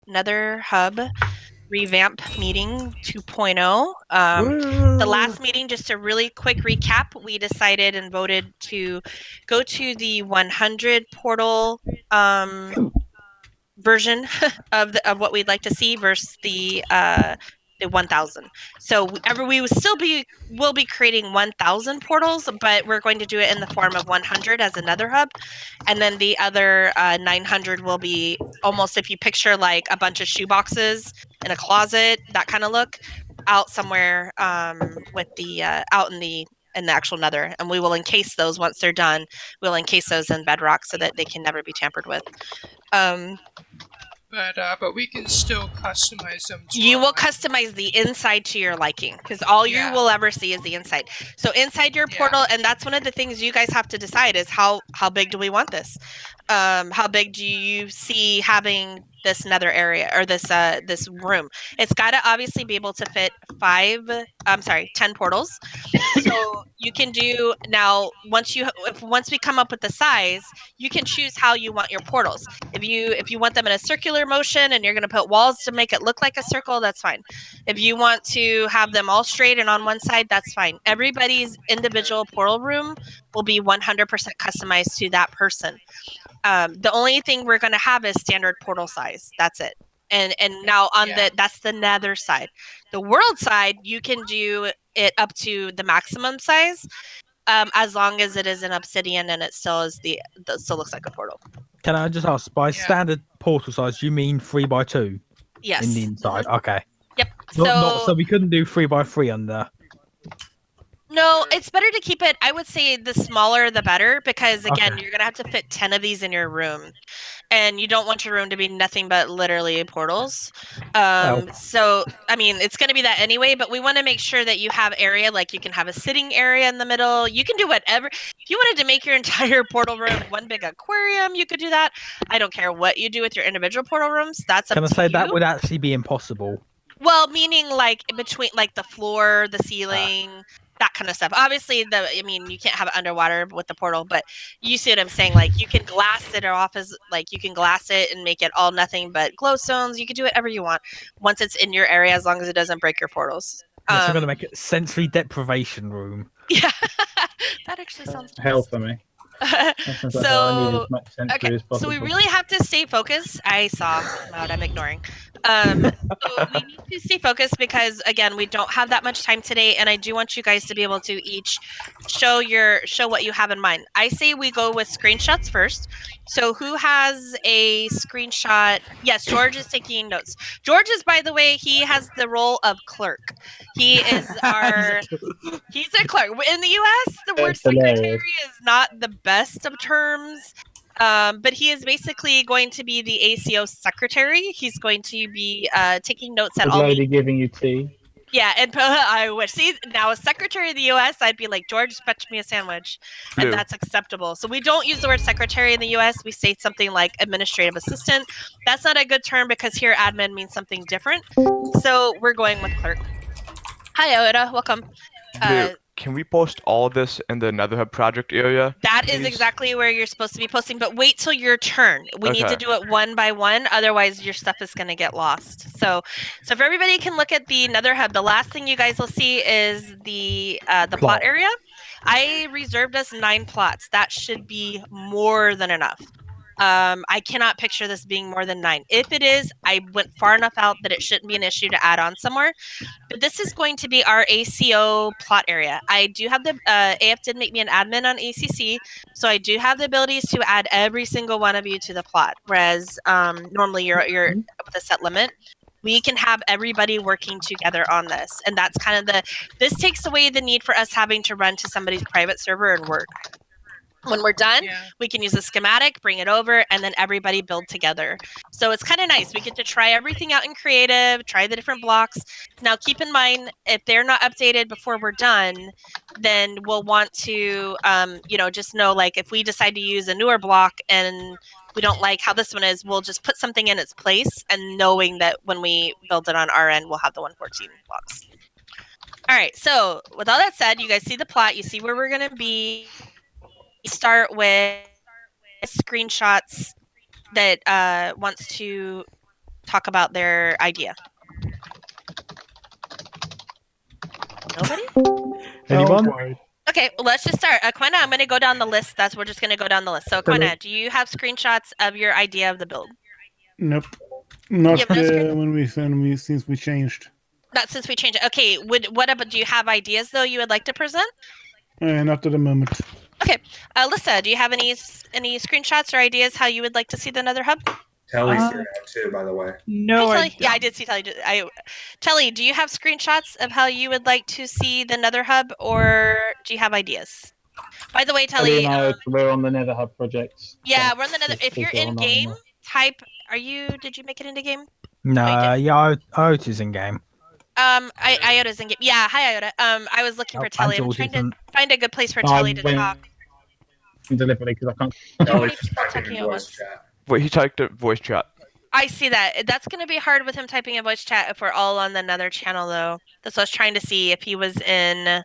Nether Hub Revamp Meeting 2.0. The last meeting, just a really quick recap, we decided and voted to go to the 100 portal version of what we'd like to see versus the 1,000. So we will be creating 1,000 portals, but we're going to do it in the form of 100 as another hub, and then the other 900 will be almost, if you picture like a bunch of shoe boxes in a closet, that kind of look, out somewhere with the out in the actual nether, and we will encase those once they're done. We'll encase those in bedrock so that they can never be tampered with. But we can still customize them. You will customize the inside to your liking, because all you will ever see is the inside. So inside your portal, and that's one of the things you guys have to decide is how big do we want this? How big do you see having this nether area or this room? It's got to obviously be able to fit 10 portals. So you can do now, once we come up with the size, you can choose how you want your portals. If you want them in a circular motion and you're going to put walls to make it look like a circle, that's fine. If you want to have them all straight and on one side, that's fine. Everybody's individual portal room will be 100% customized to that person. The only thing we're going to have is standard portal size. That's it. And now that's the nether side. The world side, you can do it up to the maximum size, as long as it is an obsidian and it still is still looks like a portal. Can I just ask, by standard portal size, you mean 3x2? Yes. In the inside, okay. Yep. So we couldn't do 3x3 under. No, it's better to keep it. I would say the smaller the better, because again, you're gonna have to fit 10 of these in your room, and you don't want your room to be nothing but literally portals. So I mean, it's gonna be that anyway, but we want to make sure that you have area, like you can have a sitting area in the middle. You can do whatever. If you wanted to make your entire portal room one big aquarium, you could do that. I don't care what you do with your individual portal rooms. That's up to you. Can I say that would actually be impossible? Well, meaning like between like the floor, the ceiling, that kind of stuff. Obviously, you can't have it underwater with the portal, but you see what I'm saying? Like you can glass it off as like you can glass it and make it all nothing but glowstones. You can do whatever you want once it's in your area, as long as it doesn't break your portals. Yes, I'm gonna make it sensory deprivation room. Yeah, that actually sounds nice. Hell for me. So we really have to stay focused. I saw loud. I'm ignoring. So we need to stay focused because again, we don't have that much time today, and I do want you guys to be able to each show what you have in mind. I say we go with screenshots first. So who has a screenshot? Yes, George is taking notes. George is, by the way, he has the role of clerk. He is he's a clerk. In the US, the word secretary is not the best of terms. But he is basically going to be the ACO secretary. He's going to be taking notes at all. Lady giving you tea. Yeah, and I wish. See, now as secretary of the U.S., I'd be like, George, fetch me a sandwich, and that's acceptable. So we don't use the word secretary in the U.S. We say something like administrative assistant. That's not a good term because here admin means something different. So we're going with clerk. Hi, Oda. Welcome. Can we post all of this in the Nether Hub project area? That is exactly where you're supposed to be posting, but wait till your turn. We need to do it one by one, otherwise your stuff is going to get lost. So if everybody can look at the Nether Hub, the last thing you guys will see is the plot area. I reserved us 9 plots. That should be more than enough. I cannot picture this being more than 9. If it is, I went far enough out that it shouldn't be an issue to add on somewhere. But this is going to be our ACO plot area. I do have the AF did make me an admin on ACC, so I do have the abilities to add every single one of you to the plot. Whereas normally you're with a set limit. We can have everybody working together on this, and that's kind of this takes away the need for us having to run to somebody's private server and work. When we're done, we can use a schematic, bring it over, and then everybody build together. So it's kind of nice. We get to try everything out in creative, try the different blocks. Now, keep in mind, if they're not updated before we're done, then we'll want to, just know, like, if we decide to use a newer block and we don't like how this one is, we'll just put something in its place, and knowing that when we build it on our end, we'll have the 114 blocks. All right, so with all that said, you guys see the plot. You see where we're going to be. Start with screenshots that wants to talk about their idea? Nobody? Anyone? Okay, well, let's just start. Quina, I'm going to go down the list. We're just going to go down the list. So, Quina, do you have screenshots of your idea of the build? Nope. Not You have no screen- since we changed. Not since we changed it. Okay, what about, do you have ideas, though, you would like to present? Not at the moment. Okay, Alyssa, do you have any screenshots or ideas how you would like to see the Nether Hub? Telly's here now too, by the way. Hi, No, I Telly. don't. Yeah, I did see Telly. Telly, do you have screenshots of how you would like to see the Nether Hub, or do you have ideas? By the way, Telly, we're on the Nether Hub project. yeah, we're on the Nether. If you're in game, type. Did you make it into game? No, yeah, Otis in game. Iota's in game. Yeah, hi Iota. I was looking for Telly. I'm trying to find a good place for Telly to talk. Deliberately because I can't. Telly's just people typing talking in at voice once? chat. Wait, he typed a voice chat. I see that. That's going to be hard with him typing a voice chat if we're all on another channel, though. That's what I was trying to see if he was in.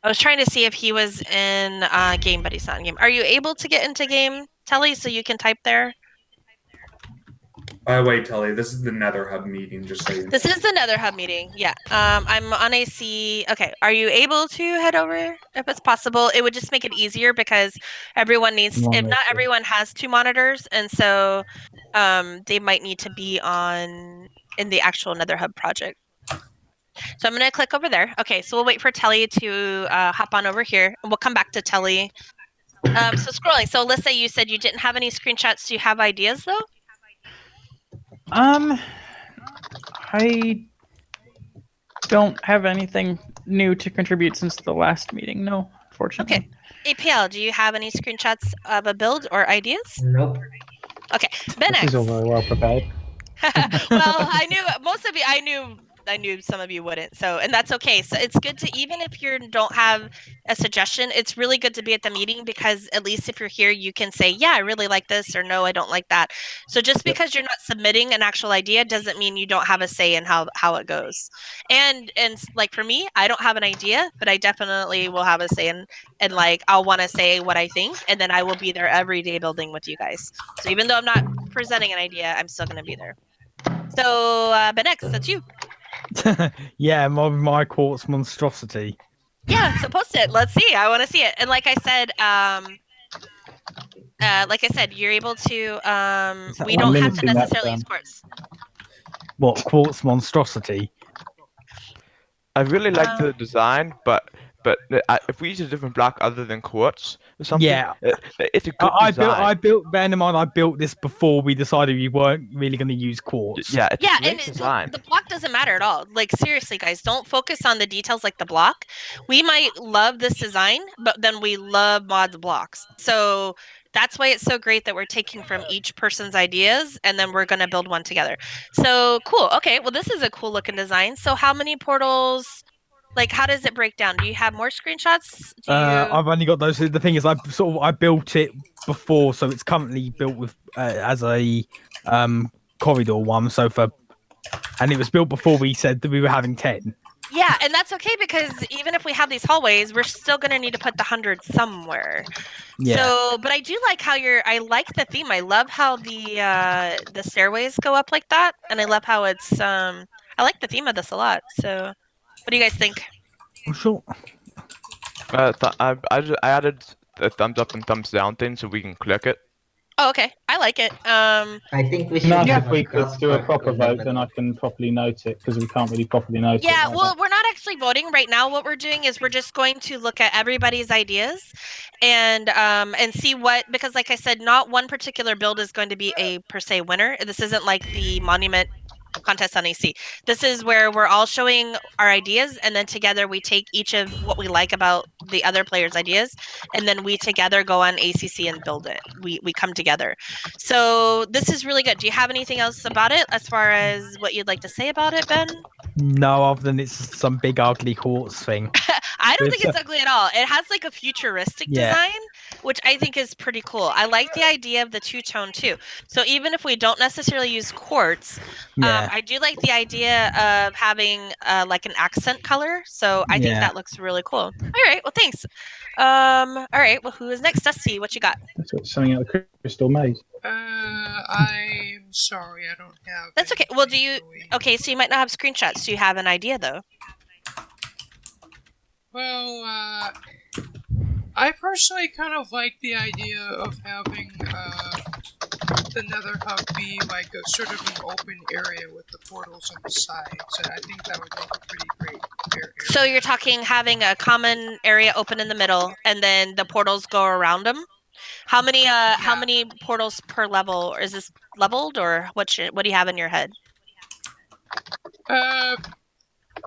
I was trying to see if he was in game, but he's not in game. Are you able to get into game, Telly, so you can type there? By the way, Telly, this is the Nether Hub meeting, just so you know. This is the Nether Hub meeting. Yeah. I'm on AC. Okay. Are you able to head over if it's possible? It would just make it easier because everyone needs. If not everyone has two monitors, and so they might need to be in the actual Nether Hub project. So I'm going to click over there. Okay, so we'll wait for Telly to hop on over here, and we'll come back to Telly. So scrolling. So Alyssa, you said you didn't have any screenshots. Do you have ideas, though? I don't have anything new to contribute since the last meeting. No, fortunately. Okay. APL, do you have any screenshots of a build or ideas? Nope. Okay. Ben This is all very well prepared. Well, I knew most of you. I knew some of you wouldn't. So, and that's okay. So it's good to, even if you don't have a suggestion, it's really good to be at the meeting because at least if you're here, you can say, yeah, I really like this, or no, I don't like that. So just because you're not submitting an actual idea doesn't mean you don't have a say in how it goes. And like for me, I don't have an idea, but I definitely will have a say and like I'll want to say what I think, and then I will be there every day building with you guys. So even though I'm not presenting an idea, I'm still going to be there. So, Benex, that's you. Yeah, my quartz monstrosity. Yeah, so post it. Let's see. I want to see it. And like I said, you're able to. We don't have to necessarily use quartz. What, quartz monstrosity? I really like the design, but if we use a different block other than quartz or something, Yeah. it's a good design. I built. Bear in mind, I built this before we decided we weren't really going to use quartz. Yeah, it's Yeah, a great and design. the block doesn't matter at all. Like seriously, guys, don't focus on the details like the block. We might love this design, but then we love mods blocks. So that's why it's so great that we're taking from each person's ideas and then we're going to build one together. So cool. Okay, well this is a cool looking design. So how many portals? Like, how does it break down? Do you have more screenshots? I've only got those. The thing is, I built it before, so it's currently built with as a corridor one. And it was built before we said that we were having 10. Yeah, and that's okay because even if we have these hallways, we're still gonna need to put the 100 somewhere. Yeah. So, but I do like how I like the theme. I love how the stairways go up like that, and I love how it's I like the theme of this a lot. So, what do you guys think? I'm sure. I added a thumbs up and thumbs down thing so we can click it. Oh, okay. I like it. I think we should. If we could do a proper vote, then I can properly note it because we can't really properly note it. Yeah, well, we're not actually voting right now. What we're doing is we're just going to look at everybody's ideas and see what, because like I said, not one particular build is going to be a per se winner. This isn't like the monument contest on AC. This is where we're all showing our ideas, and then together we take each of what we like about the other player's ideas, and then we together go on ACC and build it. We come together. So this is really good. Do you have anything else about it as far as what you'd like to say about it, Ben? No, other than it's some big ugly quartz thing. I don't think it's ugly at all. It has like a futuristic Yeah. design, which I think is pretty cool. I like the idea of the two-tone too. So even if we don't necessarily use quartz, Yeah. I do like the idea of having like an accent color. So I think Yeah. that looks really cool. All right, well thanks. All right, well who is next? Dusty, what you got? That's something out of the Crystal Maze. I'm sorry, I don't have. That's okay. Well, do you? anything really. Okay, so you might not have screenshots. Do you have an idea though? Well, I personally kind of like the idea of having the Nether Hub be like a sort of an open area with the portals on the sides, and I think that would make a pretty great area. So you're talking having a common area open in the middle, and then the portals go around them. How many portals per level? Or is this leveled, or what do you have in your head?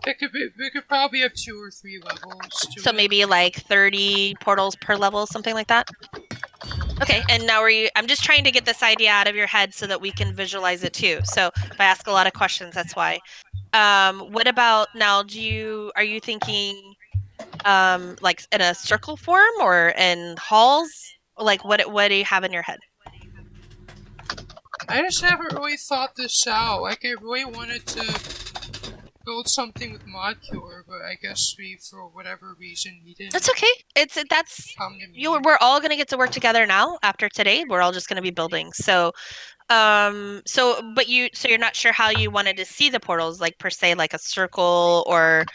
We could probably have 2 or 3 levels. So maybe like 30 portals per level, something like that. Okay, and now I'm just trying to get this idea out of your head so that we can visualize it too. So if I ask a lot of questions, that's why. What about now? Are you thinking like in a circle form or in halls? Like what do you have in your head? I just haven't really thought this out. Like, I really wanted to build something with ModCure, but I guess we, for whatever reason, we didn't. That's okay. We're all gonna get to work together now after today. We're all just gonna be building. So you're not sure how you wanted to see the portals, like per se, like a circle or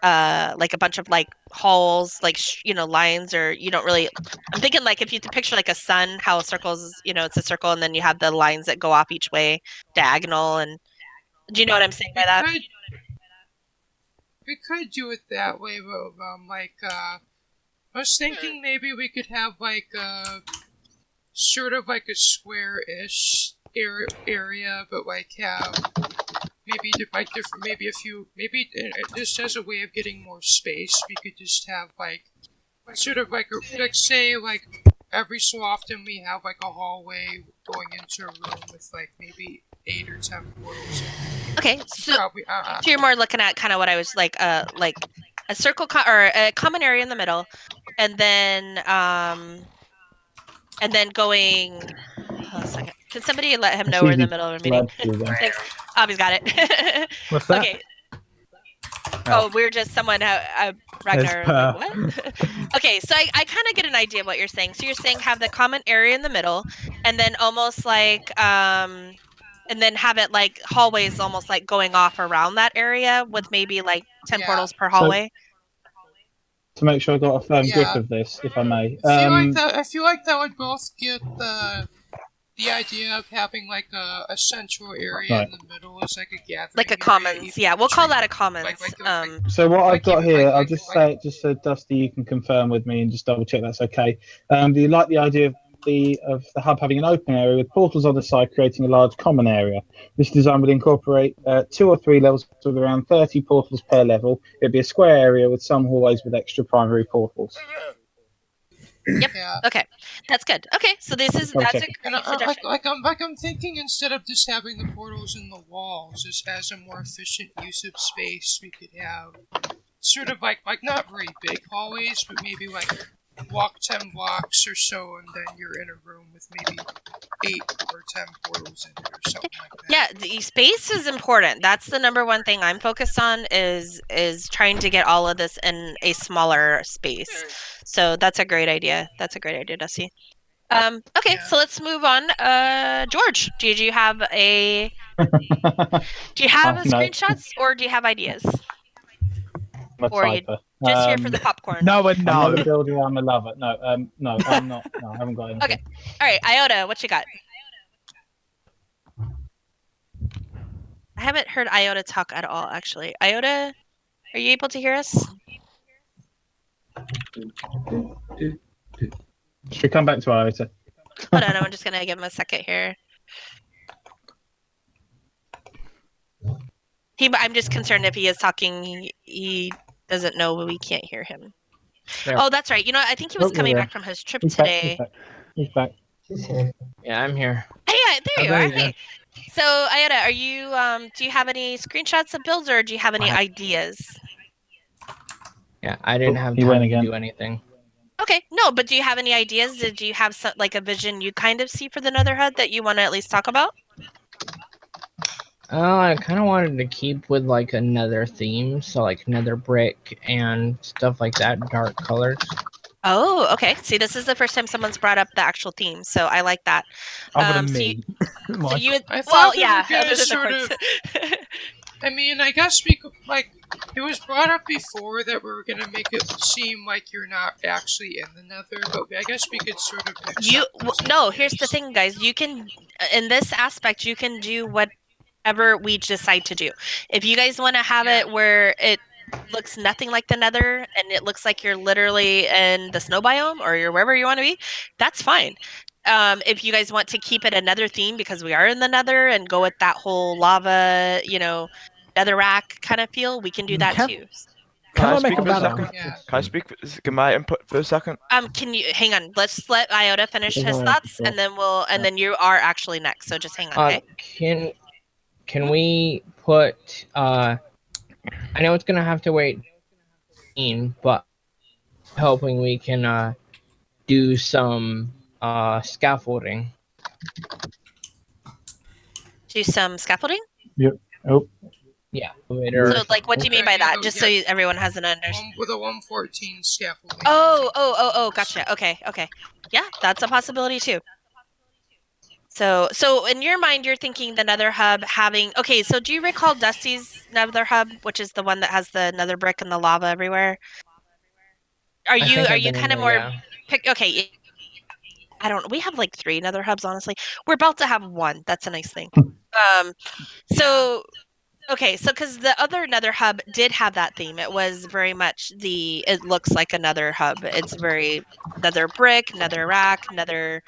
like a bunch of like halls, like lines, or you don't really. I'm thinking like if you picture like a sun, how a circle is, it's a circle, and then you have the lines that go off each way, diagonal, and do you know what I'm saying by that? We could do it that way, but I was thinking maybe we could have like sort of like a square-ish area, but like have maybe different, maybe a few, maybe just as a way of getting more space, we could just have like sort of like say like every so often we have like a hallway going into a room with like maybe 8 or 10 portals. Okay, so Probably, so you're more looking at kind of what I was like a circle or a common area in the middle, and then going. Hold on a second. Can somebody let him know we're in the middle of a meeting? Thanks. Abby's got it. What's that? Okay. Oh, we're just someone. Ragnar. Like, what? Okay, so I kind of get an idea of what you're saying. So you're saying have the common area in the middle, and then almost like and then have it like hallways, almost like going off around that area with maybe like 10 portals per hallway. To make sure I got a firm grip of this, if I may. I feel like that would both get the idea of having like a central area in the middle is like a gathering, like a commons. Yeah, we'll call that a commons. So what I've got here, I'll just say it just so Dusty, you can confirm with me and just double check that's okay. Do you like the idea of the hub having an open area with portals on the side, creating a large common area? This design would incorporate 2 or 3 levels with around 30 portals per level. It'd be a square area with some hallways with extra primary portals. Yep. Yeah. Okay, that's good. Okay, so that's a great suggestion. I'm thinking instead of just having the portals in the walls, just as a more efficient use of space, we could have sort of like not very big hallways, but maybe like walk 10 blocks or so, and then you're in a room with maybe 8 or 10 portals in it or something like that. Yeah, the space is important. That's the number one thing I'm focused on is trying to get all of this in a smaller space. So that's a great idea. That's a great idea, Dusty. Okay, so let's move on. George, do you have a screenshots or do you have ideas? Or you just here for the popcorn? No and no. I'm not a builder, I'm a lover. No, I'm not. No, I haven't got anything. Okay. All right, Iota, what you got? I haven't heard Iota talk at all, actually. Iota, are you able to hear us? Should we come back to Iota? Hold on, I'm just going to give him a second here. I'm just concerned if he is talking, he doesn't know we can't hear him. There. Oh, that's right. You know, I think he was coming back from his trip today. He's back. Yeah, I'm here. Hey, there you are. Hey. So, Iota, are you? Do you have any screenshots of builds, or do you have any ideas? Yeah, I didn't have time to do anything. Okay, no, but do you have any ideas? Do you have like a vision you kind of see for the Nether Hub that you want to at least talk about? I kind of wanted to keep with like a nether theme, so like nether brick and stuff like that, dark colors. Oh, okay. See, this is the first time someone's brought up the actual theme, so I like that. Other than So me. so you would, I well, thought we yeah, were gonna other than the sort courts. of. I mean, I guess we could, like, it was brought up before that we were gonna make it seem like you're not actually in the Nether, but I guess we could sort of mix You up those no, here's the ideas. thing, guys. You can, in this aspect, you can do whatever we decide to do. If you guys want to have Yeah. it where it looks nothing like the Nether and it looks like you're literally in the snow biome or you're wherever you want to be, that's fine. If you guys want to keep it another theme because we are in the Nether and go with that whole lava, netherrack kind of feel, we can do that too. Can I make speak a for a valid? second? Yeah. Can I speak? Get my input for a second? Can you hang on? Let's let Iota finish his thoughts, and then you are actually next. So just hang on, okay? Can we put I know it's gonna have to wait, but hoping we can do some scaffolding. Do some scaffolding. Yep. Oh. Yeah. So, like, what do you mean by Yeah, that? yeah, Just yeah. so everyone has an understanding. With a 114 scaffolding. Oh, gotcha. Okay. Yeah, that's a possibility too. So in your mind, you're thinking the Nether Hub having. Okay, so do you recall Dusty's Nether Hub, which is the one that has the Nether brick and the lava everywhere? Are you kind of more okay? I don't. We have like 3 Nether Hubs, honestly. We're about to have 1. That's a nice thing. So. Okay, so because the other Nether Hub did have that theme, it was very much it looks like another hub. It's very Nether brick, Nether rack, Nether.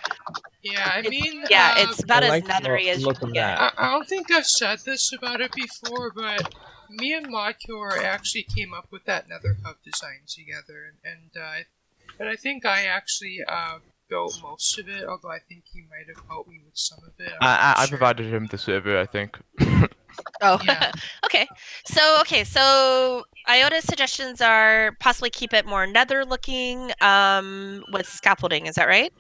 Yeah, I mean, it's about as nethery as you look can of get. that. I don't think I've said this about it before, but me and Modcure actually came up with that Nether Hub design together, but I think I actually built most of it, although I think he might have helped me with some of it. I provided him the server, I think. Oh, Yeah. okay. So Iota's suggestions are possibly keep it more nether looking, with scaffolding. Is that right?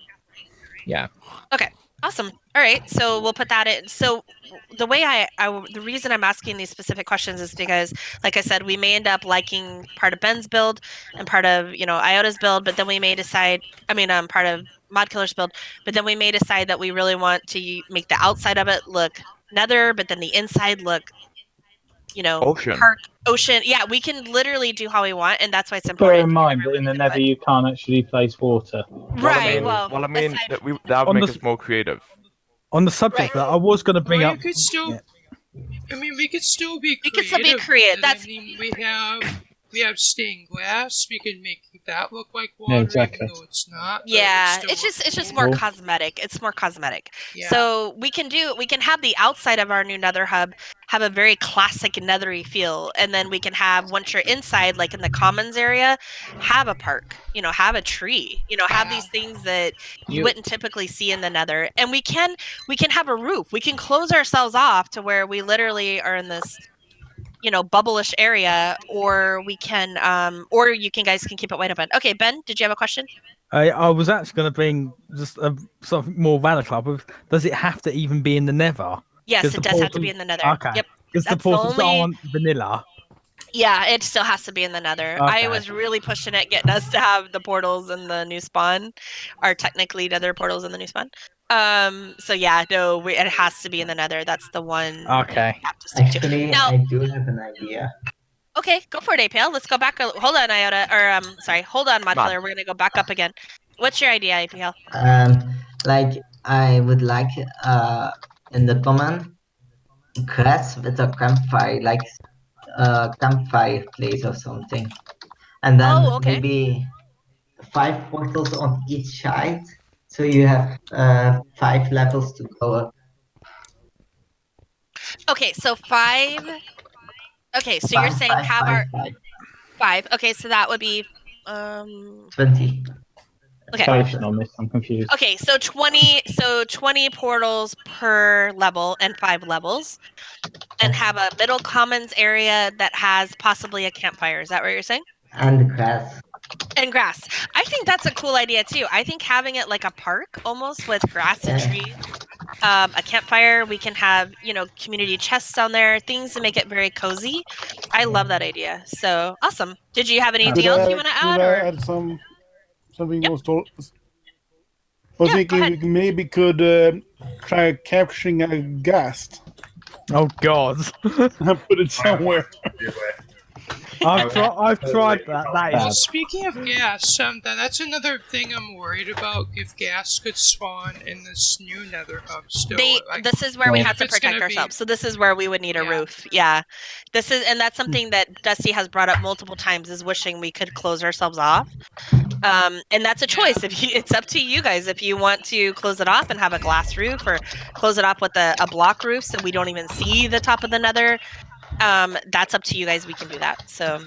Yeah. Okay. Awesome. All right. So we'll put that in. So the way the reason I'm asking these specific questions is because, like I said, we may end up liking part of Ben's build and part of, Iota's build, but then we may decide, part of Modkiller's build, but then we may decide that we really want to make the outside of it look nether, but then the inside look, Ocean. park, ocean. Yeah, we can literally do how we want, and that's why it's Bear important. in mind that in the Nether you can't actually place water. Right. That would On make the- us more creative. On the subject of that, I was going to bring Well, up. you could still. Yeah. I mean, we could still be We creative. can still be creative. I mean, we have stained glass. We can make that look like water, Yeah, exactly. even though it's not. but Yeah, it it's still just looks more cool. cosmetic. It's more cosmetic. Yeah. So we can have the outside of our new Nether Hub have a very classic nethery feel, and then we can have, once you're inside, like in the commons area, have a park. Have a tree. Have these things that you wouldn't typically see in the Nether, and we can have a roof. We can close ourselves off to where we literally are in this bubble-ish area, or we can or you guys can keep it wide open. Okay, Ben, did you have a question? I was actually going to bring just something more valid club of. Does it have to even be in the Nether? Yes, it does have to be in the Nether. Okay. Yep. Because the That's the portals only- aren't vanilla. Yeah, it still has to be in the Nether. Okay. I was really pushing it, getting us to have the portals in the new spawn, are technically Nether portals in the new spawn. So yeah, no, it has to be in the Nether. That's the one. Okay. we have to stick to. Actually, Now, I do have an idea. okay, go for it, APL. Let's go back. Hold on, Iota, or sorry, hold on, Modkiller. We're gonna go back up again. What's your idea, APL? Like I would like in the common grass with a campfire, like a campfire place or something, and then maybe 5 portals on each side, so you have 5 levels to go up. Okay, so 5. Okay, so you're saying have our 5. Okay, so that would be 20. Okay. On this, I'm confused. Okay, so 20 portals per level and 5 levels, and have a middle commons area that has possibly a campfire. Is that what you're saying? And grass. And grass. I think that's a cool idea too. I think having it like a park almost with grass and trees, a campfire. We can have community chests down there, things to make it very cozy. I love that idea. So awesome. Did you have anything else you want to add? Could I Or add some something Yep. was told. I was Yeah, go thinking we maybe could try capturing a ghast Oh God. and put it somewhere. Do it. I've tried that. That Well, is speaking of gas, that's another thing I'm worried about. If gas could spawn in this new Nether hub, still, this is where we have to it's gonna protect be- ourselves. So this is where we would need a Yeah. roof. Yeah. And that's something that Dusty has brought up multiple times, is wishing we could close ourselves off. And that's a choice. It's up to you guys if you want to close it off and have a glass roof, or close it off with a block roof so we don't even see the top of the Nether. That's up to you guys. We can do that. So,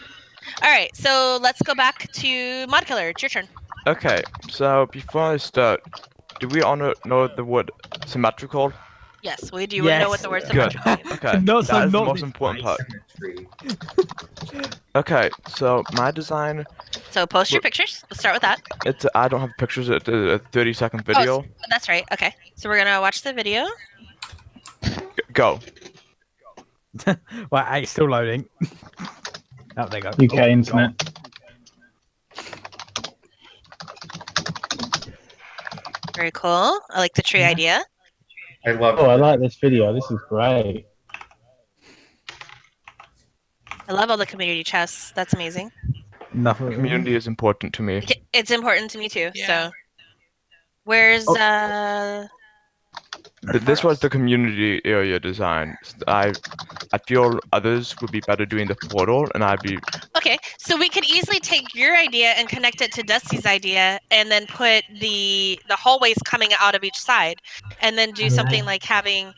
all right. So let's go back to Mod Killer. It's your turn. Okay, so before I start, do we all know the word symmetrical? Yes, we do know what the word Good. symmetrical means. Okay, Not so that is the not most this important part. Symmetry. Okay, so my design, So post your pictures. Let's start with that. I don't have pictures. It's a 30-second Oh, video. that's right. Okay. So we're gonna watch the video. Go. Well, it's still loading. Oh, there you go. UK internet. Very cool. I like the tree idea. I love Oh, I like this video. This is great. I love all the community chests. That's amazing. Nothing. Community is important to me. It's important to me too. Yeah. So where's This was the community area design. I feel others would be better doing the portal, and I'd be Okay, so we could easily take your idea and connect it to Dusty's idea, and then put the hallways coming out of each side, and then do something like having.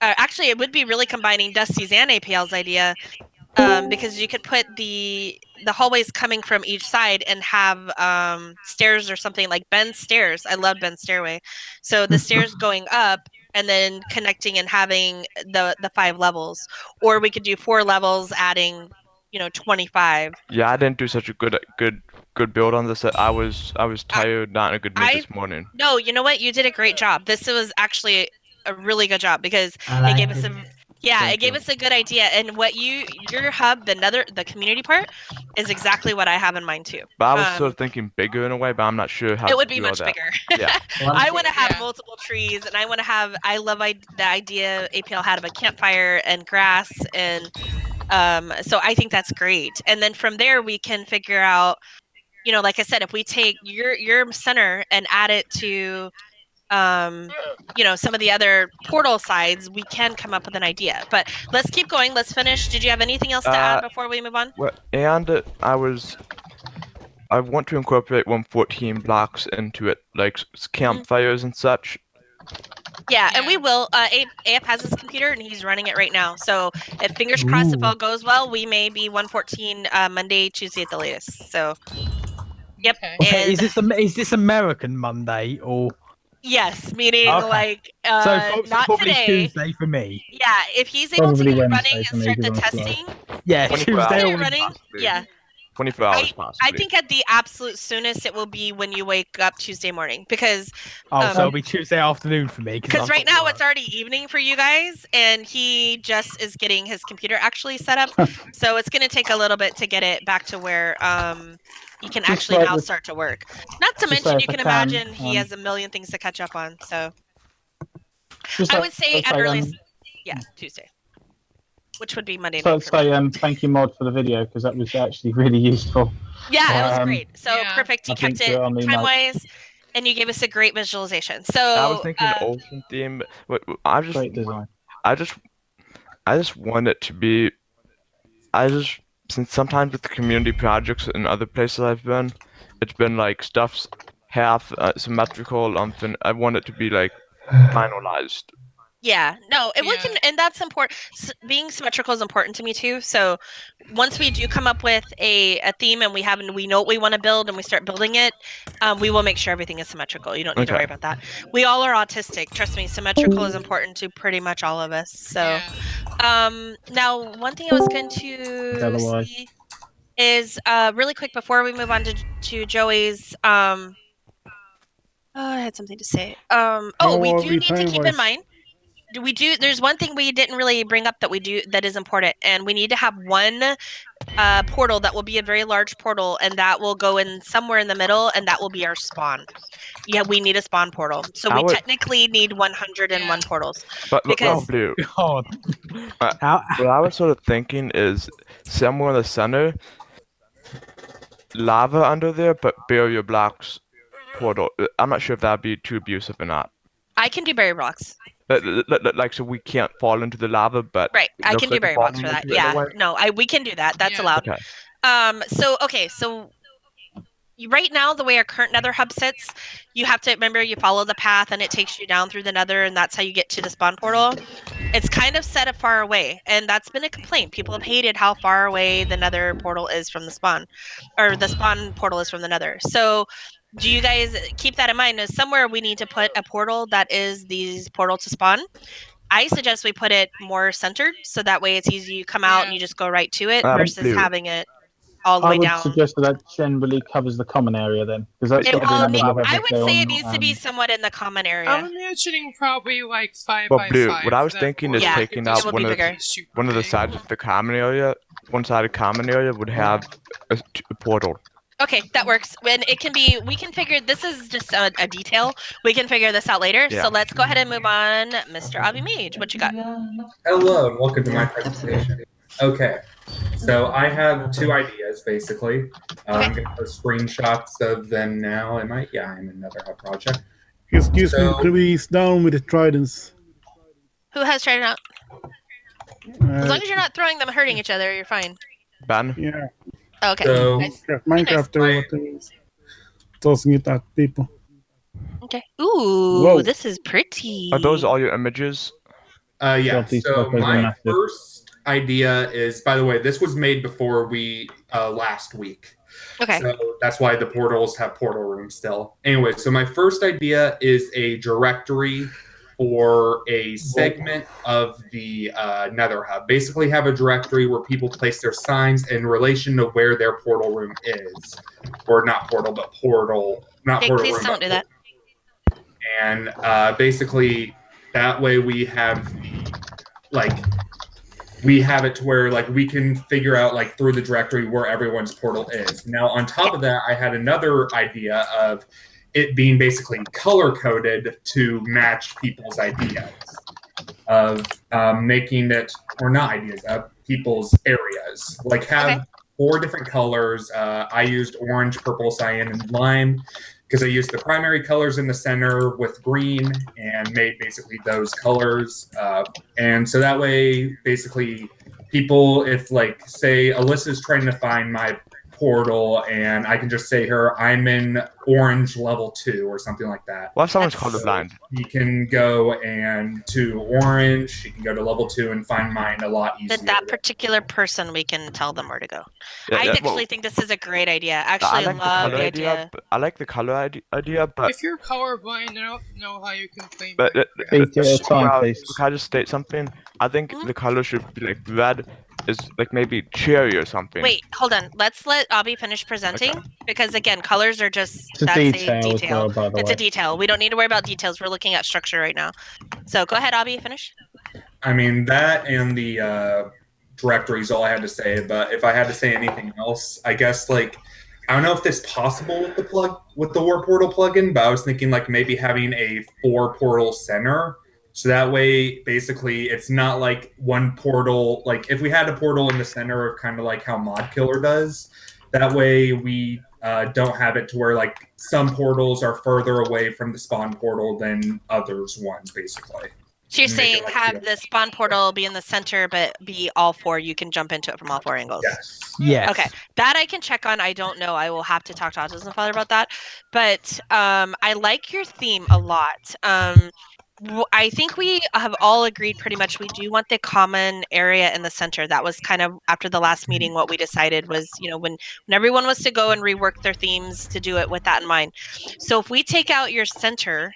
Actually, it would be really combining Dusty's and APL's idea, because you could put the hallways coming from each side and have stairs or something like Ben's stairs. I love Ben's stairway, so the stairs going up and then connecting and having the 5 levels, or we could do 4 levels, adding 25. Yeah, I didn't do such a good build on this. I was tired, not in a good mood this morning. No, you know what? You did a great job. This was actually a really good job, because I it gave like us it. it gave us a good idea. And what your hub, the community part, is exactly what I have in mind too. But I was sort of thinking bigger in a way, but I'm not sure how It to would be do all much that. bigger. Yeah. I want to have Yeah. multiple trees, and I want to have. I love the idea APL had of a campfire and grass, and so I think that's great. And then from there we can figure out, like I said, if we take your center and add it to some of the other portal sides, we can come up with an idea. But let's keep going. Let's finish. Did you have anything else to add before we move on? Well, and I want to incorporate 114 blocks into it, like campfires and such. Yeah, and we will. AF has his computer and he's running it right now. So if fingers crossed, if all goes well, we may be 114 Monday, Tuesday at the latest. So, yep. Okay. Okay, And is this American Monday or? yes, meaning Okay. like So not probably today. Tuesday for me. Yeah, if he's able Probably to get Wednesday running for and me, start the because I'm slow. testing, Yeah, 24 Tuesday hours. get or it running. possibly. Yeah. 24 hours possibly. I think at the absolute soonest it will be when you wake up Tuesday morning, because so it'll be Tuesday afternoon for me. because right now it's already evening for you guys, and he just is getting his computer actually set up. So it's going to take a little bit to get it back to where he can Just actually like now with- start to work. Not to Just mention, like you I can can, imagine he has a million things to catch up on. So Just I like- would say just at like, earliest, Tuesday, which would be Monday So night I'd for me. say thank you, Mod, for the video, because that was actually really useful. Yeah, it was Um, great. So Yeah. perfect. You I think kept it we're on the time note. wise, and you gave us a great visualization. So I was thinking ocean theme. I just Great design. I just want it to be. Since sometimes with the community projects and other places I've been, it's been like stuff's half symmetrical. I want it to be like finalized. yeah, no, and we Yeah. can, and that's important. Being symmetrical is important to me too. So once we do come up with a theme and we know what we want to build and we start building it, we will make sure everything is symmetrical. You don't need to Okay. worry about that. We all are autistic. Trust me, symmetrical is important to pretty much all of us. So now one thing I was going to Otherwise. see is really quick before we move on to Joey's I had something to say. How We are do we need to keep in time-wise? mind There's one thing we didn't really bring up that is important, and we need to have one portal that will be a very large portal, and that will go in somewhere in the middle, and that will be our spawn. Yeah, we need a spawn portal, so we technically need 101 portals. But because Blue, God. what I was sort of thinking is somewhere in the center, lava under there, but barrier blocks portal. I'm not sure if that'd be too abusive or not. I can do barrier blocks. Like, so we can't fall into the lava, but right, I can do barrier blocks for that. Yeah, no, we can do that. That's allowed. Okay. So right now, the way our current Nether hub sits, you have to remember you follow the path, and it takes you down through the Nether, and that's how you get to the spawn portal. It's kind of set up far away, and that's been a complaint. People have hated how far away the Nether portal is from the spawn, or the spawn portal is from the Nether. So do you guys keep that in mind? As somewhere we need to put a portal that is the portal to spawn. I suggest we put it more centered, so that way it's easy. You come out and you just go right to it, versus having it all the way down. I would suggest that generally covers the common area then, because that's got to be in the middle of I would say it needs to be somewhat in the common area. I'm imagining probably like 5 Well, by Blue, 5. what I was thinking is taking out one of the sides of the common area. One side of common area would have a portal. Okay, that works. And it can be, we can figure, this is just a detail. We can figure this out later. Yeah. So let's go ahead and move on. Mr. Avi Mage, what you got? Hello, and welcome to my presentation. Okay, so I have 2 ideas, basically. I'm going to post screenshots of them now. I'm in another hub project. Excuse me, please, down with the tridents. Who has trident out? As long as you're not throwing them hurting each other, you're fine. Ben? Yeah. Okay. So, nice. Minecraft tossing it at people. Okay. Ooh, Whoa. This is pretty. Are those all your images? Yeah, so my first idea is, by the way, this was made before we, last week. Okay. So that's why the portals have portal rooms still. Anyway, so my first idea is a directory for a segment of the Nether Hub. Basically have a directory where people place their signs in relation to where their portal room is. Or not portal, but portal. Not portal please room, don't do that. And basically, that way we have, it to where, we can figure out, through the directory where everyone's portal is. Now, on top of that, I had another idea of it being basically color-coded to match people's ideas of making it, or not ideas, people's areas. Have 4 different colors. I used orange, purple, cyan, and lime, because I used the primary colors in the center with green and made basically those colors. And so that way, basically, people, if say Alyssa's trying to find my portal and I can just say her, I'm in orange level 2 or something like that. Well, if someone's colorblind, you can go to orange, she can go to level 2 and find mine a lot easier. That particular person, we can tell them where to go. I actually think this is a great idea. Actually, I love the idea. I like the color idea, but if you're colorblind, I don't know how you can play. But please. Can I just state something? I think the color should be red is maybe cherry or something. Wait, hold on. Let's let Abby finish presenting, because again, colors are just a detail. It's a detail. We don't need to worry about details. We're looking at structure right now. So go ahead, Abby, finish. I mean, that and the directory is all I had to say. But if I had to say anything else, I guess I don't know if this is possible with the War Portal plugin, but I was thinking maybe having a 4 portal center. So that way, basically, it's not one portal. If we had a portal in the center of kind of how Mod Killer does, that way we don't have it to where some portals are further away from the spawn portal than others ones, basically. So you're saying have the spawn portal be in the center, but be all 4. You can jump into it from all 4 angles. Yes. Okay, that I can check on. I don't know. I will have to talk to Autism Father about that. But I like your theme a lot. I think we have all agreed pretty much we do want the common area in the center. That was kind of after the last meeting what we decided was, when everyone was to go and rework their themes, to do it with that in mind. So if we take out your center,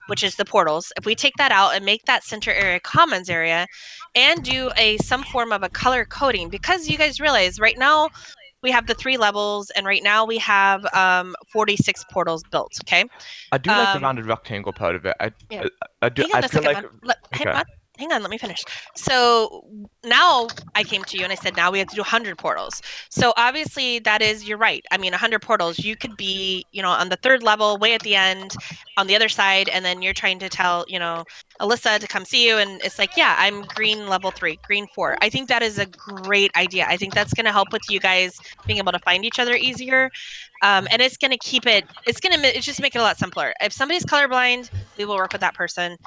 which is the portals, if we take that out and make that center area commons area and do some form of a color coding, because you guys realize right now we have the 3 levels, and right now we have 46 portals built. Okay. I do like the rounded rectangle part of it. Yeah. I do. Hang on I a feel second, like Mod. Hang on, let me finish. So now I came to you and I said, now we have to do 100 portals. So obviously that is, you're right. I mean, 100 portals, you could be, on the 3rd level, way at the end, on the other side, and then you're trying to tell, Alyssa to come see you, and it's like, yeah, I'm green level 3, green 4. I think that is a great idea. I think that's going to help with you guys being able to find each other easier, and it's going to it's just make it a lot simpler. If somebody's colorblind, we will work with that person.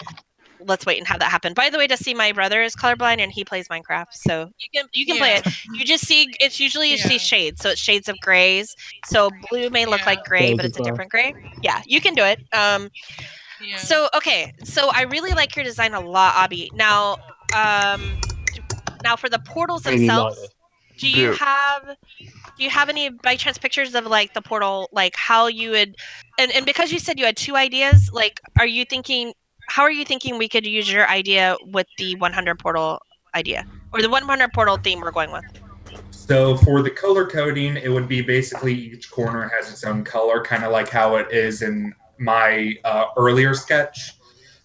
Let's wait and have that happen. By the way, to see, my brother is colorblind and he plays Minecraft, so you can play it. You just see, it's usually you see shades, so it's shades of grays. So blue may look like gray, but it's a different gray. Yeah, you can do it. So okay, so I really like your design a lot, Abby. Now, now for the portals themselves, do you have any by chance pictures of like the portal, like how you would, and because you said you had 2 ideas, like how are you thinking we could use your idea with the 100 portal idea, or the 100 portal theme we're going with? So for the color coding, it would be basically each corner has its own color, kind of like how it is in my earlier sketch.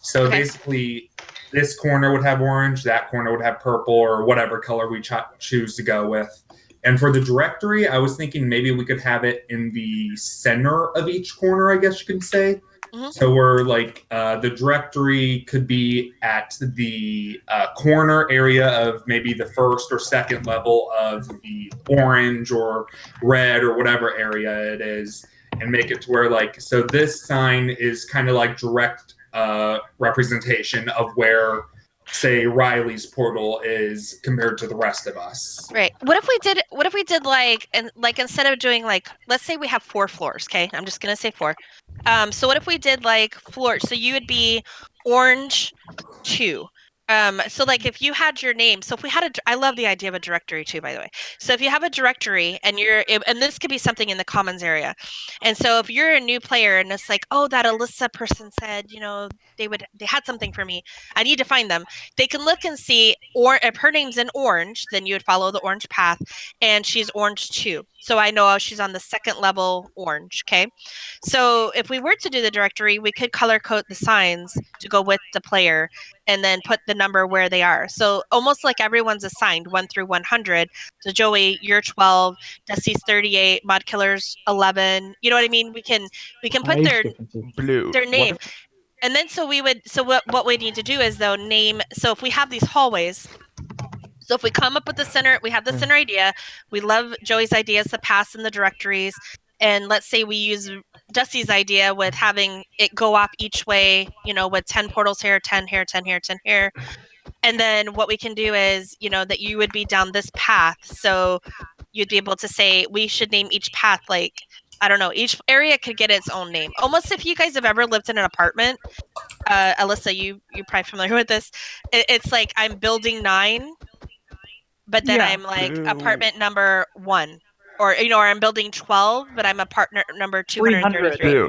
So basically, this corner would have orange, that corner would have purple, or whatever color we choose to go with. And for the directory, I was thinking maybe we could have it in the center of each corner, I guess you can say. Mm-hmm. So we're like, the directory could be at the corner area of maybe the 1st or 2nd level of the orange or red or whatever area it is, and make it to where, like, so this sign is kind of like direct representation of where, say, Riley's portal is compared to the rest of us. Right. What if we did like, and like, instead of doing like, let's say we have 4 floors, okay? I'm just gonna say 4. So what if we did like floors? So you would be orange 2. So like if you had your name, so if we had I love the idea of a directory too, by the way. So if you have a directory and and this could be something in the commons area. And so if you're a new player and it's like, oh, that Alyssa person said, they had something for me, I need to find them. They can look and see, or if her name's in orange, then you would follow the orange path, and she's orange 2. So I know she's on the 2nd level orange, okay? So if we were to do the directory, we could color code the signs to go with the player and then put the number where they are. So almost like everyone's assigned 1 through 100. So Joey, you're 12, Dusty's 38, Mod Killer's 11. You know what I mean? We can put their name. And then what we need to do is though name, so if we have these hallways, so if we come up with the center, we have the center idea. We love Joey's ideas, the paths and the directories. And let's say we use Dusty's idea with having it go off each way, with 10 portals here, 10 here, 10 here, 10 here. And then what we can do is, that you would be down this path. So you'd be able to say, we should name each path, like, I don't know, each area could get its own name. Almost if you guys have ever lived in an apartment, Alyssa, you're probably familiar with this. It's like I'm building 9, but then I'm like apartment number 1, or or I'm building 12, but I'm apartment number 233.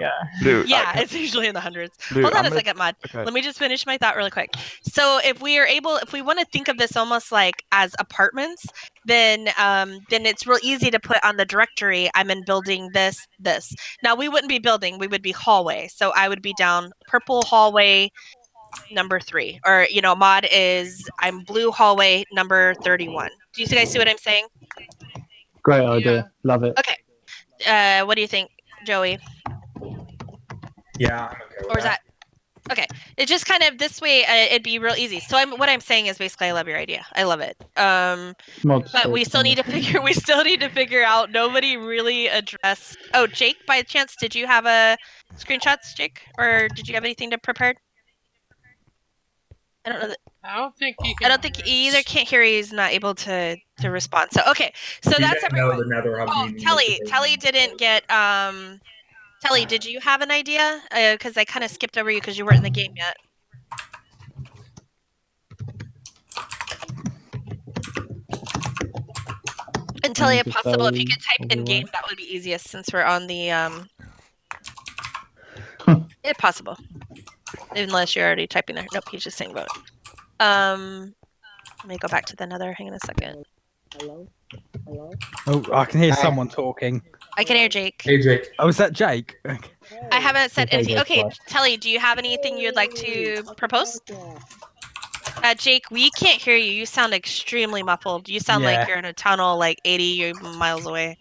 Yeah, it's usually in the hundreds. Hold on a second, Mod. Okay. Let me just finish my thought really quick. So if we want to think of this almost like as apartments, then it's real easy to put on the directory, I'm in building this. Now we wouldn't be building, we would be hallway. So I would be down purple hallway number 3, or Mod is I'm blue hallway number 31. Do you guys see what I'm saying? Great idea. Love it. Okay. What do you think, Joey? Yeah, I'm okay with or is that okay? It just kind of this way, it'd be real easy. So what I'm saying is basically, I love your idea. I love it. But we still need to figure out. Nobody really addressed. Oh, Jake, by chance, did you have a screenshots, Jake, or did you have anything to prepare? I don't know. I don't think he can. I don't think he either can't hear. He's not able to respond. So okay, so that's everyone. The Nether Hub meeting. Telly didn't get. Telly, did you have an idea? Because I kind of skipped over you because you weren't in the game yet. And Telly, if possible, if you could type in game, that would be easiest since we're on the if possible. Unless you're already typing there. Nope, he's just saying vote. Let me go back to the Nether. Hang on a second. Oh, I can hear Hi. someone talking. I can hear Jake. Hey, Jake. Oh, is that Jake? I haven't said Okay, anything. Jake, Okay, right. Telly, do you have anything you'd like to propose? Jake, we can't hear you. You sound extremely muffled. You sound like Yeah. you're in a tunnel like 80 miles away.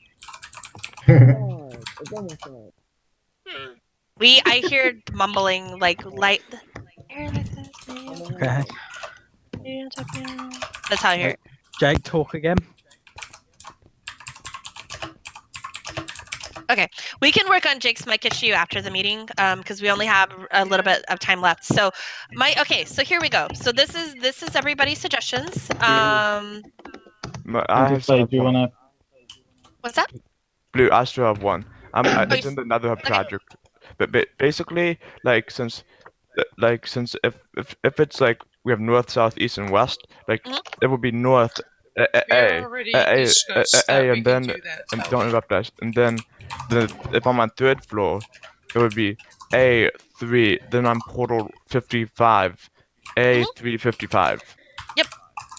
I hear mumbling like light. Okay. That's how I hear it. Jake, talk again. Okay, we can work on Jake's mic issue after the meeting because we only have a little bit of time left. So so here we go. So this is everybody's suggestions. I have Just say, do you want to? What's that? Blue, I still have one. Oh, It's in the Nether Hub okay. project, but basically, like since if it's like we have north, south, east, and west, like Mhm. it would be north We A, already A, discussed that we and can then do that. and Tell don't me. interrupt us, and then if I'm on third floor, it would be A3, then I'm portal 55, A355. Yep.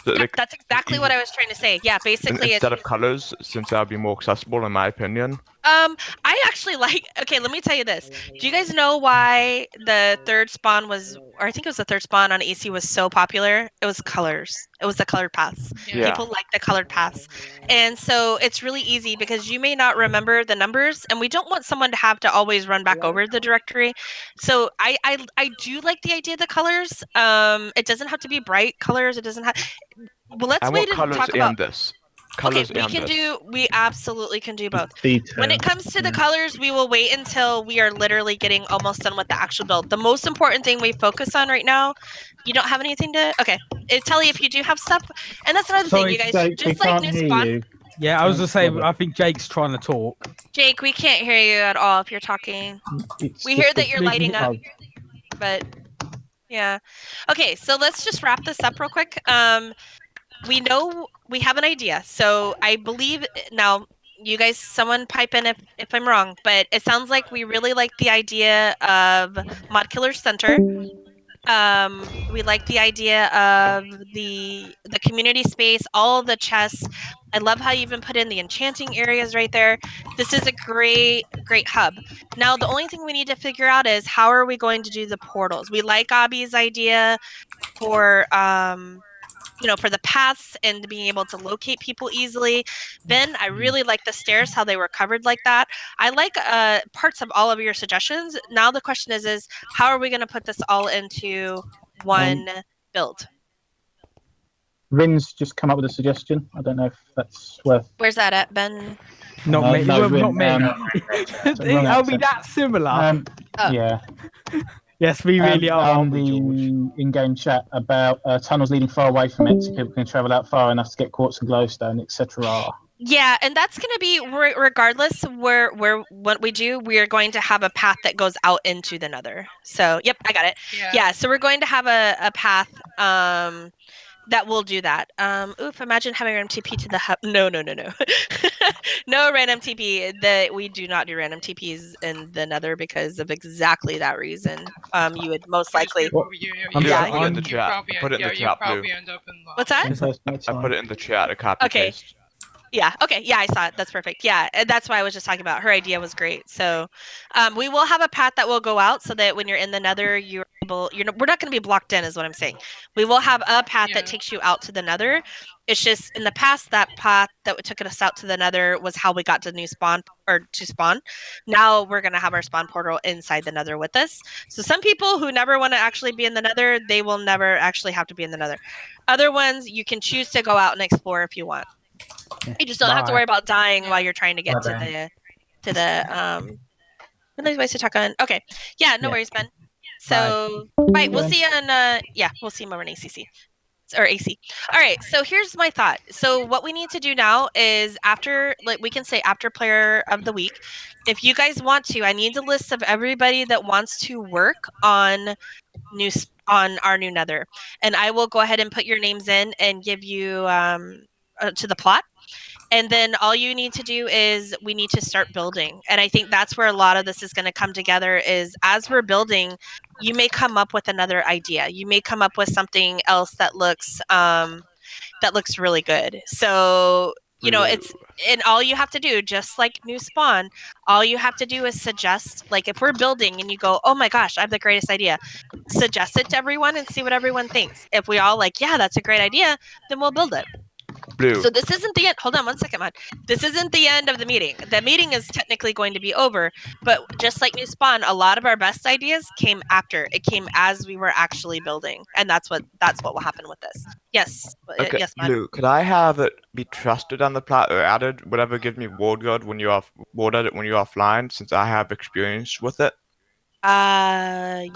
So, Yep, like, that's exactly what I was trying to say. Yeah, basically instead of colors, since that would be more accessible in my opinion. I actually like. Okay, let me tell you this. Do you guys know why the third spawn was, or I think it was the third spawn on AC was so popular? It was colors. It was the colored paths. Yeah. People like the colored paths, and so it's really easy because you may not remember the numbers, and we don't want someone to have to always run back over the directory. So I do like the idea of the colors. It doesn't have to be bright colors. It doesn't have. Well, I let's want wait and colors talk about. and this. Okay, Colors and this. we absolutely can do both. Detail. When it comes to the colors, we will wait until we are literally getting almost done with the actual build. The most important thing we focus on right now, you don't have anything to, okay. Telly, if you do have stuff, and that's another thing, Sorry, you guys, Jake, we just like can't new hear spawn. you. Yeah, I was Don't gonna say. bother. I think Jake's trying to talk. Jake, we can't hear you at all if you're talking. It's We just hear that you're we can lighting hear- up, but yeah. Okay, so let's just wrap this up real quick. We know we have an idea. So I believe now you guys someone pipe in if I'm wrong, but it sounds like we really like the idea of Mod Killer Center. We like the idea of the community space, all the chests. I love how you even put in the enchanting areas right there. This is a great hub. Now the only thing we need to figure out is how are we going to do the portals. We like Abby's idea for for the paths and being able to locate people easily. Ben, I really like the stairs, how they were covered like that. I like parts of all of your suggestions. Now the question is how are we going to put this all into one build? Rin's just come up with a suggestion. I don't know if that's worth. Where's that at, Ben? Not me. No, Well, Rin, not me. wrong Are we accent. that similar? Yeah. Yes, we really are, on aren't we, the George? in-game chat about tunnels leading far away from it, so people can travel out far enough to get quartz and glowstone, etc. Yeah, and that's going to be regardless where what we do, we are going to have a path that goes out into the Nether. So, yep, I got it. Yeah, so we're going to have a path that will do that. Oof, imagine having random TP to the hub. No. No random TP. That we do not do random TPs in the Nether because of exactly that reason. You would most likely. Put it in the chat. Put it in the chat, Blue. What's that? I put it in the chat. A copy paste. Yeah. Okay. Yeah, I saw it. That's perfect. Yeah, and that's why I was just talking about. Her idea was great. So, we will have a path that will go out so that when you're in the Nether, you're able. We're not going to be blocked in, is what I'm saying. We will have a path that takes you out to the Nether. It's just in the past that path that took us out to the Nether was how we got to new spawn or to spawn. Now we're going to have our spawn portal inside the Nether with us. So some people who never want to actually be in the Nether, they will never actually have to be in the Nether. Other ones, you can choose to go out and explore if you want. You just don't have to worry about dying while you're trying to get to the really ways to talk on. Okay. Yeah, no worries, Ben. So bye. We'll see you on we'll see you over in ACC. Or AC. All right, so here's my thought. So what we need to do now is after, like we can say after player of the week, if you guys want to, I need a list of everybody that wants to work on our new Nether, and I will go ahead and put your names in and give you to the plot. And then all you need to do is we need to start building. And I think that's where a lot of this is going to come together is as we're building, you may come up with another idea. You may come up with something else that looks that looks really good. So, you know, Blue. it's, and all you have to do, just like new spawn, all you have to do is suggest, like if we're building and you go, oh my gosh, I have the greatest idea, suggest it to everyone and see what everyone thinks. If we all like, yeah, that's a great idea, then we'll build it. Blue. So this isn't the end. Hold on one second, Mod. This isn't the end of the meeting. The meeting is technically going to be over, but just like New Spawn, a lot of our best ideas came after. It came as we were actually building, and that's what will happen with this. Yes, Okay, yes, Mod. Blue. Could I have it be trusted on the plot or added? Whatever gives me ward guard when you're off, ward edit when you're offline, since I have experience with it.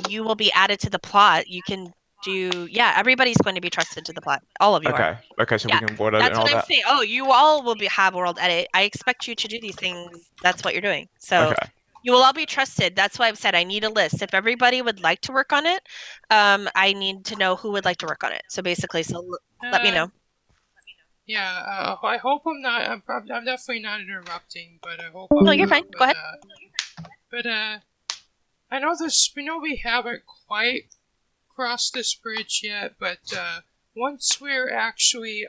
You will be added to the plot. You can do, yeah, everybody's going to be trusted to the plot. All of you are. Okay. Okay, so Yeah, we can ward edit that's and all what I'm that. saying. Oh, you all will have world edit. I expect you to do these things. That's what you're doing. So Okay. you will all be trusted. That's why I've said I need a list. If everybody would like to work on it, I need to know who would like to work on it. So basically, let me know. Yeah, I hope I'm not. I'm definitely not interrupting, but I hope. No, you're fine. Go ahead. But I know this. We know we haven't quite crossed this bridge yet, but once we're actually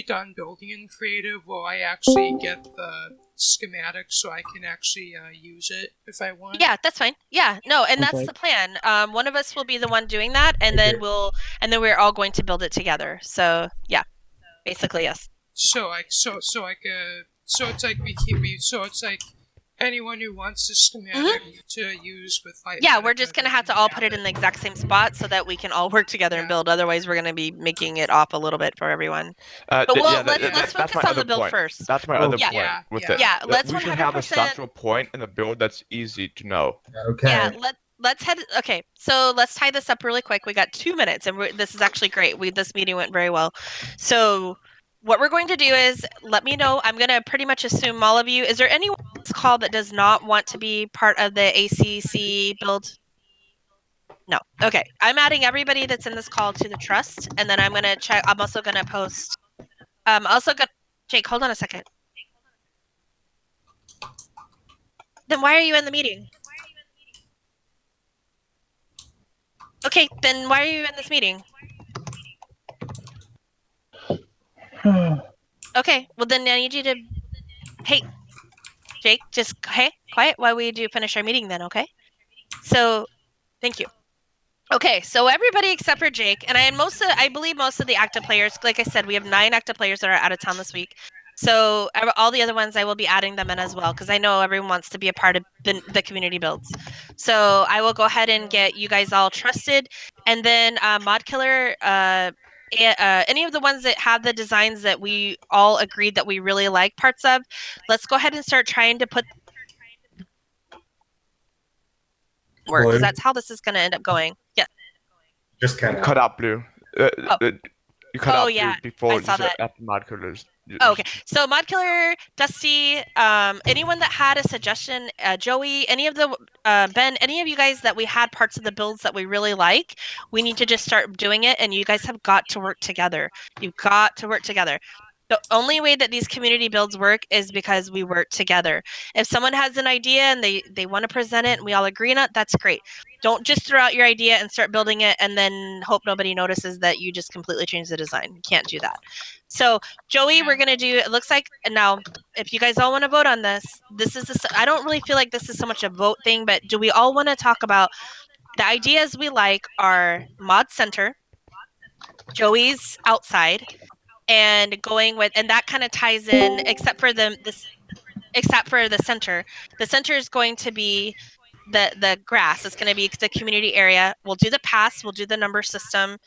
done building in creative, will I actually get the schematic so I can actually use it if I want? Yeah, that's fine. Yeah, no, and that's the plan. One of us will be the one doing that, and then we're all going to build it together. So yeah, basically yes. So it's like anyone who wants the schematic to use with Light. Yeah, we're just gonna have to all put it in the exact same spot so that we can all work together and build. Otherwise, we're gonna be making it off a little bit for everyone. But let's focus on the build first. That's my other point with it. Yeah, let's we should have a central point in the build that's easy to know. Okay. Yeah, let's head. Okay, so let's tie this up really quick. We got 2 minutes, and this is actually great. This meeting went very well. So what we're going to do is let me know. I'm gonna pretty much assume all of you. Is there anyone on this call that does not want to be part of the ACC build? No. Okay. I'm adding everybody that's in this call to the trust, and then I'm gonna check. I'm also gonna post. Jake, hold on a second. Then why are you in the meeting? Okay, then why are you in this meeting? Okay, well then I need you to. Hey, Jake, just quiet while we finish our meeting then, okay? So, thank you. Okay, so everybody except for Jake, and I believe most of the active players, like I said, we have 9 active players that are out of town this week. So all the other ones, I will be adding them in as well, because I know everyone wants to be a part of the community builds. So I will go ahead and get you guys all trusted, and then Mod Killer, any of the ones that have the designs that we all agreed that we really like parts of, let's go ahead and start trying to put work, because that's how this is going to end up going. Yeah. Just cut out Blue. You cut out Blue before I saw that. After Mod Killers. Okay, so Mod Killer, Dusty, anyone that had a suggestion, Joey, any of the Ben, any of you guys that we had parts of the builds that we really like, we need to just start doing it, and you guys have got to work together. You've got to work together. The only way that these community builds work is because we work together. If someone has an idea and they want to present it and we all agree on it, that's great. Don't just throw out your idea and start building it and then hope nobody notices that you just completely changed the design. You can't do that. So, Joey, we're going to do, it looks like, now, if you guys all want to vote on this, I don't really feel like this is so much a vote thing, but do we all want to talk about the ideas we like are Mod Center, Joey's outside, and going with, and that kind of ties in, except for the center. The center is going to be the grass. It's going to be the community area. We'll do the pass. We'll do the number system,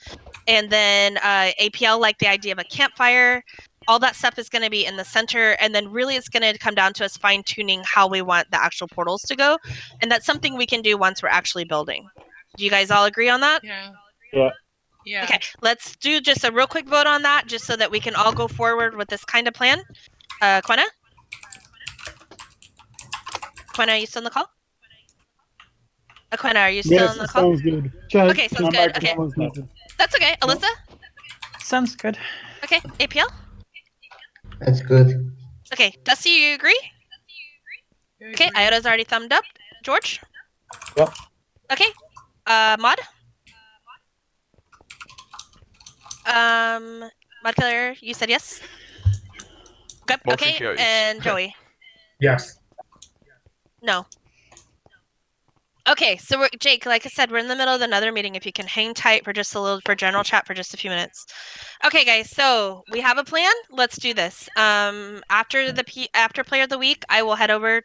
and then APL, like the idea of a campfire. All that stuff is going to be in the center, and then really it's going to come down to us fine tuning how we want the actual portals to go, and that's something we can do once we're actually building. Do you guys all agree on that? Yeah. Yeah. Yeah. Okay, let's do just a real quick vote on that, just so that we can all go forward with this kind of plan. Quenna? Quenna, are you still on the call? Quenna, are you still on the call? Sounds good. Okay, sounds good. Okay. That's okay. Alyssa? Sounds good. Okay, APL? That's good. Okay, Dusty, you agree? Okay, Iota's already thumbed up. George? Yep. Okay, Mod? Mudkiller, you said yes? Good. Motion Okay, carries. and Joey? Yes. No. Okay, so Jake, like I said, we're in the middle of another meeting. If you can hang tight for just a little, for general chat for just a few minutes. Okay, guys, so we have a plan. Let's do this. After player of the week, I will head over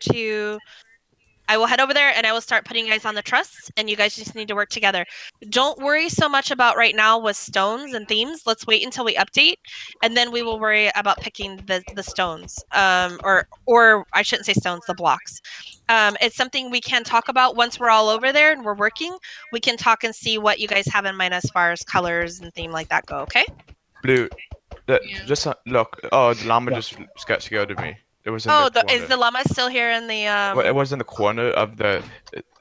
there and I will start putting you guys on the trusts, and you guys just need to work together. Don't worry so much about right now with stones and themes. Let's wait until we update, and then we will worry about picking the stones. Or I shouldn't say stones, the blocks. It's something we can talk about once we're all over there and we're working. We can talk and see what you guys have in mind as far as colors and theme like that go, okay? Blue. Yeah. Just look. Oh, the llama just got scared of me. It was in Oh, the corner. is the llama still here in the Well, it was in the corner of the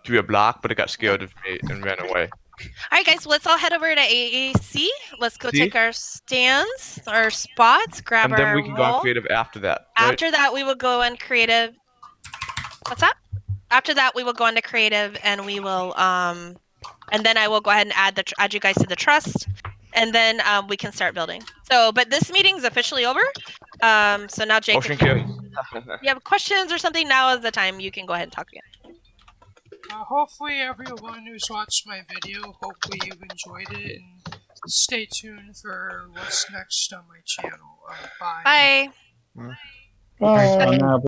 to a block, but it got scared of me and ran away. All right, guys, let's all head over to AAC. Let's go See? take our stands, our spots, grab And then our we can go on wall. creative after that. Right? After that, we will go on creative. What's that? After that, we will go into creative, and we will and then I will go ahead and add you guys to the trust, and then we can start building. So, but this meeting's officially over. So now, Jake, Motion if carries. you have questions or something, now is the time. You can go ahead and talk again. Hopefully everyone who's watched my video, hopefully you've enjoyed it, and stay tuned for what's next on my channel. Bye. Bye. Bye now.